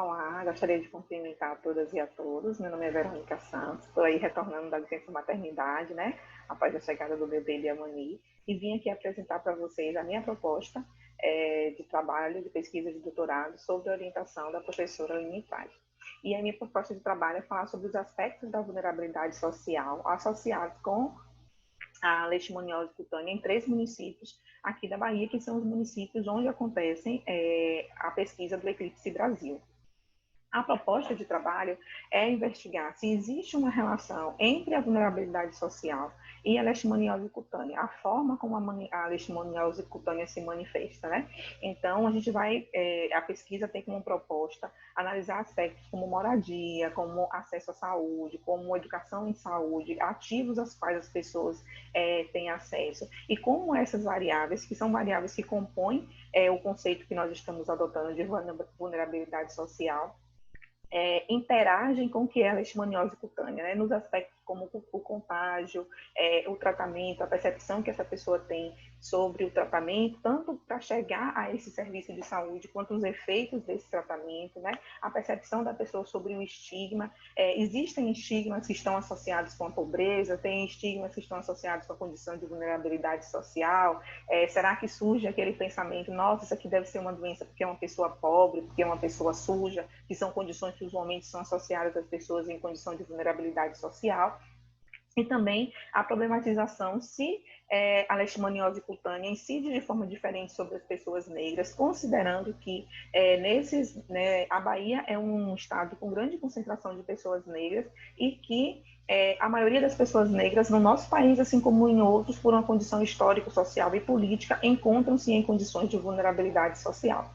Olá, gostaria de cumprimentar a todas e a todos. Meu nome é Verônica Santos, estou aí retornando da licença maternidade, né, após a chegada do meu bebê Amani, e vim aqui apresentar para vocês a minha proposta de trabalho, de pesquisa de doutorado sobre a orientação da professora Aline Paz. E a minha proposta de trabalho é falar sobre os aspectos da vulnerabilidade social associados com a leishmaniose cutânea em 3 municípios aqui da Bahia, que são os municípios onde acontecem a pesquisa do Eclipse Brasil. A proposta de trabalho é investigar se existe uma relação entre a vulnerabilidade social e a leishmaniose cutânea, a forma como a leishmaniose cutânea se manifesta, né? Então, a gente vai, a pesquisa tem como proposta analisar aspectos como moradia, como acesso à saúde, como educação em saúde, ativos aos quais as pessoas têm acesso, e como essas variáveis, que são variáveis que compõem o conceito que nós estamos adotando de vulnerabilidade social, interagem com o que é a leishmaniose cutânea, né? Nos aspectos como o contágio, o tratamento, a percepção que essa pessoa tem sobre o tratamento, tanto para chegar a esse serviço de saúde, quanto os efeitos desse tratamento, né? A percepção da pessoa sobre o estigma. Existem estigmas que estão associados com a pobreza, tem estigmas que estão associados com a condição de vulnerabilidade social. Será que surge aquele pensamento, nossa, isso aqui deve ser uma doença porque é uma pessoa pobre, porque é uma pessoa suja, que são condições que usualmente são associadas às pessoas em condição de vulnerabilidade social. E também a problematização se a leishmaniose cutânea incide de forma diferente sobre as pessoas negras, considerando que a Bahia é um estado com grande concentração de pessoas negras e que a maioria das pessoas negras no nosso país, assim como em outros, por uma condição histórica, social e política, encontram-se em condições de vulnerabilidade social.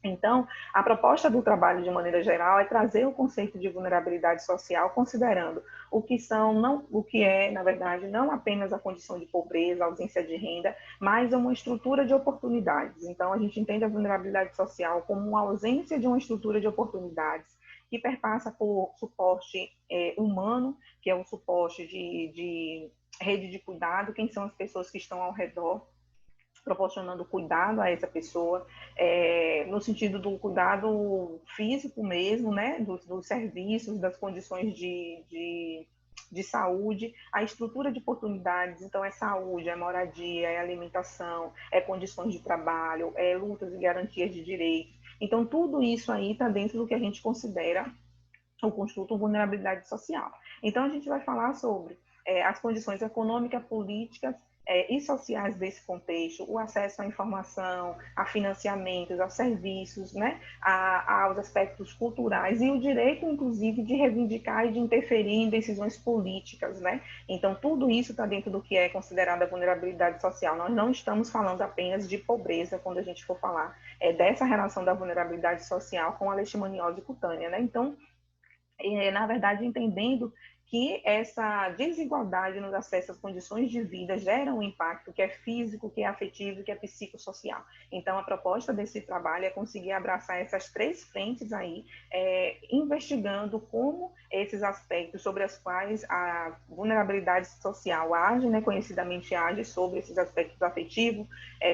Então, a proposta do trabalho, de maneira geral, é trazer o conceito de vulnerabilidade social, considerando o que é, na verdade, não apenas a condição de pobreza, ausência de renda, mas uma estrutura de oportunidades. Então, a gente entende a vulnerabilidade social como uma ausência de uma estrutura de oportunidades que perpassa por suporte humano, que é o suporte de rede de cuidado, quem são as pessoas que estão ao redor, proporcionando cuidado a essa pessoa, no sentido do cuidado físico mesmo, né, dos serviços, das condições de saúde, a estrutura de oportunidades. Então, é saúde, é moradia, é alimentação, é condições de trabalho, é lutas e garantias de direitos. Então, tudo isso aí está dentro do que a gente considera o construto vulnerabilidade social. Então, a gente vai falar sobre as condições econômicas, políticas e sociais desse contexto, o acesso à informação, a financiamentos, a serviços, né, aos aspectos culturais e o direito, inclusive, de reivindicar e de interferir em decisões políticas, né? Então, tudo isso está dentro do que é considerada vulnerabilidade social. Nós não estamos falando apenas de pobreza quando a gente for falar dessa relação da vulnerabilidade social com a leishmaniose cutânea, né? Então, na verdade, entendendo que essa desigualdade nos acessos às condições de vida gera um impacto que é físico, que é afetivo, que é psicossocial. Então, a proposta desse trabalho é conseguir abraçar essas 3 frentes aí, investigando como esses aspectos sobre os quais a vulnerabilidade social age, né, conhecidamente age sobre esses aspectos afetivo,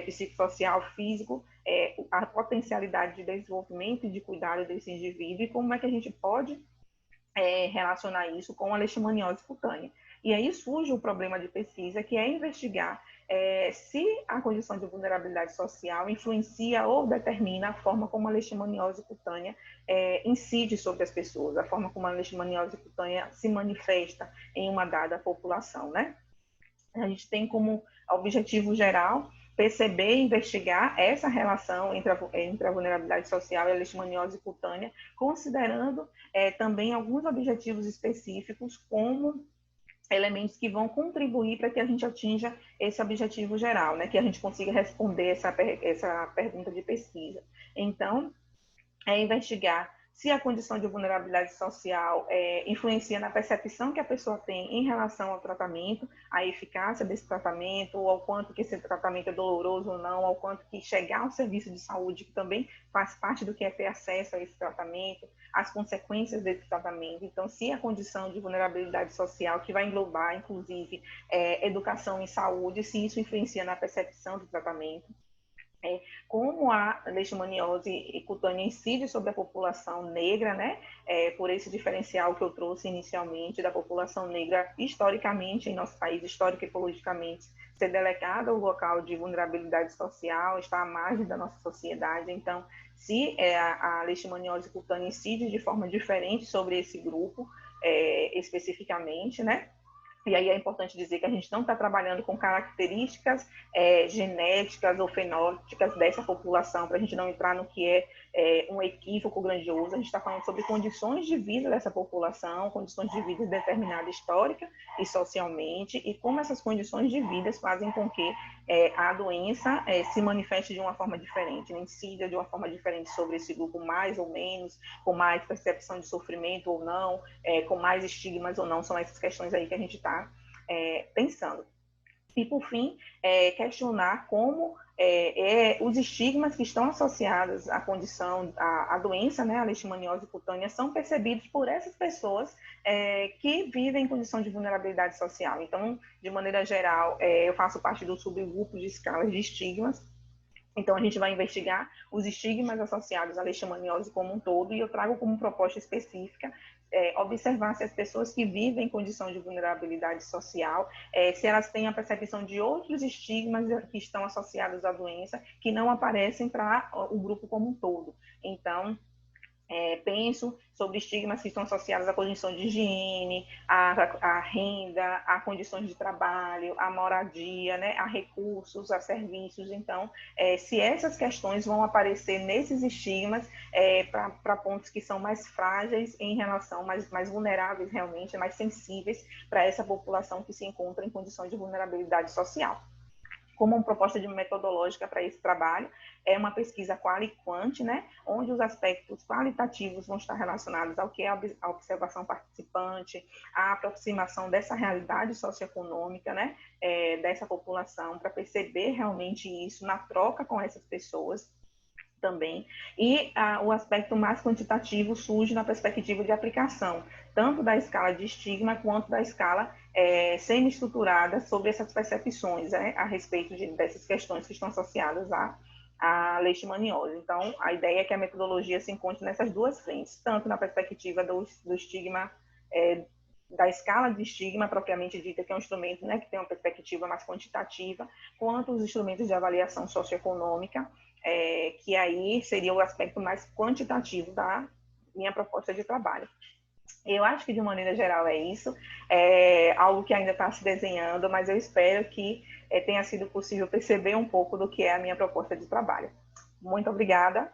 psicossocial, físico, a potencialidade de desenvolvimento e de cuidado desse indivíduo e como é que a gente pode relacionar isso com a leishmaniose cutânea. E aí surge o problema de pesquisa, que é investigar se a condição de vulnerabilidade social influencia ou determina a forma como a leishmaniose cutânea incide sobre as pessoas, a forma como a leishmaniose cutânea se manifesta em uma dada população, né? A gente tem como objetivo geral perceber e investigar essa relação entre a vulnerabilidade social e a leishmaniose cutânea, considerando também alguns objetivos específicos como elementos que vão contribuir para que a gente atinja esse objetivo geral, né? Que a gente consiga responder essa pergunta de pesquisa. Então, investigar se a condição de vulnerabilidade social influencia na percepção que a pessoa tem em relação ao tratamento, a eficácia desse tratamento, ou ao quanto que esse tratamento é doloroso ou não, ao quanto que chegar ao serviço de saúde, que também faz parte do que é ter acesso a esse tratamento, as consequências desse tratamento. Então, se a condição de vulnerabilidade social, que vai englobar, inclusive, educação em saúde, se isso influencia na percepção do tratamento. como a leishmaniose cutânea incide sobre a população negra, né, por esse diferencial que eu trouxe inicialmente da população negra, historicamente, em nosso país, histórico e politicamente, ser delegada ao local de vulnerabilidade social, está à margem da nossa sociedade. Então, se a leishmaniose cutânea incide de forma diferente sobre esse grupo, especificamente, né, e aí é importante dizer que a gente não está trabalhando com características genéticas ou fenótipas dessa população, para a gente não entrar no que um equívoco grandioso. A gente está falando sobre condições de vida dessa população, condições de vida determinadas histórica e socialmente, e como essas condições de vida fazem com que a doença se manifeste de uma forma diferente, né? Incida de uma forma diferente sobre esse grupo, mais ou menos, com mais percepção de sofrimento ou não, com mais estigmas ou não, são essas questões aí que a gente está pensando. E, por fim, questionar como os estigmas que estão associados à condição, à doença, né, a leishmaniose cutânea, são percebidos por essas pessoas que vivem em condição de vulnerabilidade social. Então, de maneira geral, eu faço parte do subgrupo de escalas de estigmas. Então, a gente vai investigar os estigmas associados à leishmaniose como um todo, e eu trago como proposta específica observar se as pessoas que vivem em condição de vulnerabilidade social, se elas têm a percepção de outros estigmas que estão associados à doença, que não aparecem para o grupo como um todo. Então, penso sobre estigmas que estão associados à condição de higiene, à renda, a condições de trabalho, à moradia, né, a recursos, a serviços. Então, se essas questões vão aparecer nesses estigmas para pontos que são mais frágeis em relação, mais vulneráveis realmente, mais sensíveis para essa população que se encontra em condição de vulnerabilidade social. Como uma proposta de metodológica para esse trabalho, é uma pesquisa quali e quant, né, onde os aspectos qualitativos vão estar relacionados ao que é a observação participante, a aproximação dessa realidade socioeconômica, né, dessa população, para perceber realmente isso na troca com essas pessoas também, e o aspecto mais quantitativo surge na perspectiva de aplicação, tanto da escala de estigma quanto da escala semi-estruturada sobre essas percepções a respeito dessas questões que estão associadas à leishmaniose. Então, a ideia é que a metodologia se encontre nessas duas frentes, tanto na perspectiva do estigma, da escala de estigma propriamente dita, que é um instrumento, né, que tem uma perspectiva mais quantitativa, quanto os instrumentos de avaliação socioeconômica, que aí seria o aspecto mais quantitativo da minha proposta de trabalho. Eu acho que, de maneira geral, é isso. É algo que ainda está se desenhando, mas eu espero que tenha sido possível perceber um pouco do que é a minha proposta de trabalho. Muito obrigada.